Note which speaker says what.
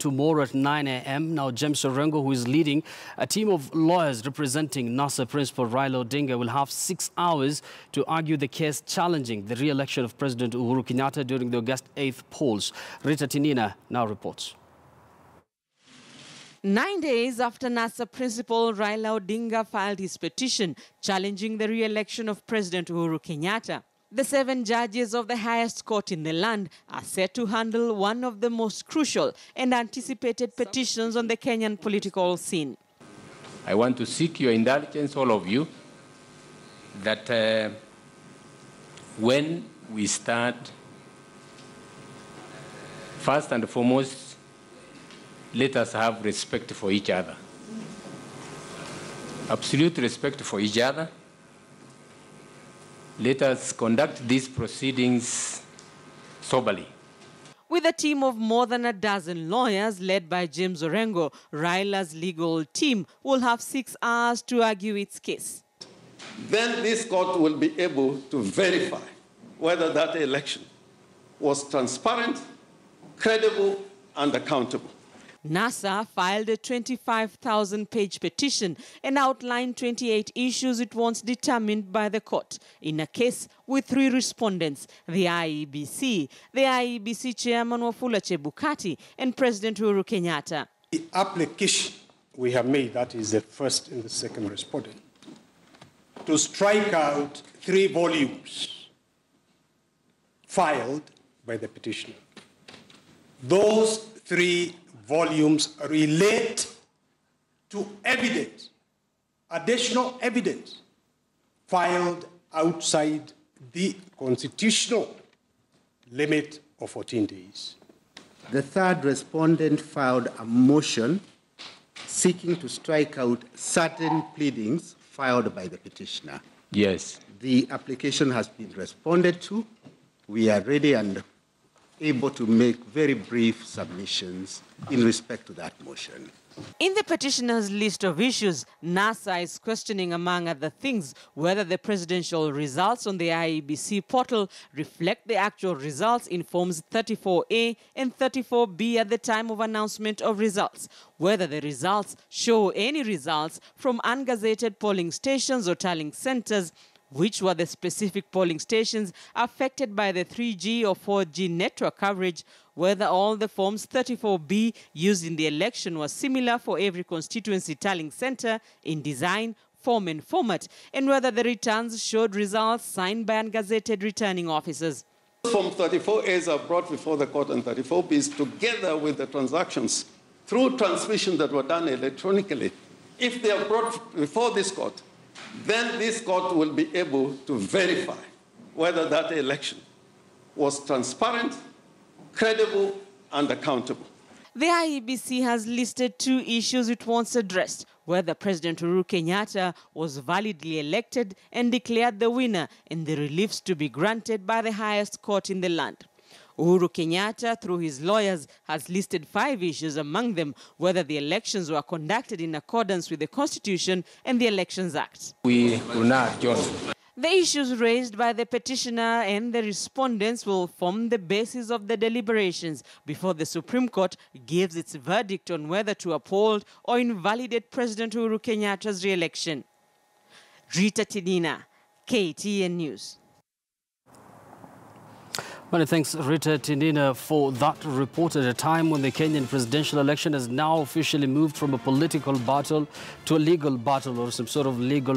Speaker 1: tomorrow at 9 a.m. Now, James Orengo, who is leading a team of lawyers representing NASA Principal Raila Odinga, will have 6 hours to argue the case challenging the re-election of President Uhuru Kenyatta during the August 8th polls. Rita Tinina now reports.
Speaker 2: 9 days after NASA Principal Raila Odinga filed his petition challenging the re-election of President Uhuru Kenyatta, the 7 judges of the highest court in the land are set to handle one of the most crucial and anticipated petitions on the Kenyan political scene.
Speaker 3: I want to seek your indulgence, all of you, that when we start, first and foremost, let us have respect for each other. Absolute respect for each other. Let us conduct these proceedings soberly.
Speaker 2: With a team of more than a dozen lawyers led by James Orengo, Raila's legal team will have 6 hours to argue its case.
Speaker 4: Then this court will be able to verify whether that election was transparent, credible, and accountable.
Speaker 2: NASA filed a 25,000-page petition and outlined 28 issues it wants determined by the court in a case with 3 respondents, the IEBC chairman Wafula Chebukati and President Uhuru Kenyatta.
Speaker 5: The application we have made, that is the first and the second respondent, to strike out 3 volumes filed by the petitioner. Those 3 volumes relate to evidence, additional evidence, filed outside the constitutional limit of 14 days.
Speaker 6: The 3rd respondent filed a motion seeking to strike out certain pleadings filed by the petitioner.
Speaker 3: Yes.
Speaker 6: The application has been responded to. We are ready and able to make very brief submissions in respect to that motion.
Speaker 2: In the petitioner's list of issues, NASA is questioning, among other things, whether the presidential results on the IEBC portal reflect the actual results in Forms 34A and 34B at the time of announcement of results, whether the results show any results from ungazetted polling stations or tallying centers, which were the specific polling stations affected by the 3G or 4G network coverage, whether all the Forms 34B used in the election were similar for every constituency tallying center in design, form and format, and whether the returns showed results signed by ungazetted returning officers.
Speaker 4: Form 34As are brought before the court and 34Bs together with the transactions through transmission that were done electronically. If they are brought before this court, then this court will be able to verify whether that election was transparent, credible, and accountable.
Speaker 2: The IEBC has listed 2 issues it wants addressed: whether President Uhuru Kenyatta was validly elected and declared the winner, and the reliefs to be granted by the highest court in the land. Uhuru Kenyatta, through his lawyers, has listed 5 issues, among them whether the elections were conducted in accordance with the Constitution and the Elections Act.
Speaker 3: We will not join.
Speaker 2: The issues raised by the petitioner and the respondents will form the basis of the deliberations before the Supreme Court gives its verdict on whether to uphold or invalidate President Uhuru Kenyatta's re-election. Rita Tinina, KTN News.
Speaker 1: Many thanks, Rita Tinina, for that report at a time when the Kenyan presidential election has now officially moved from a political battle to a legal battle, or some sort of legal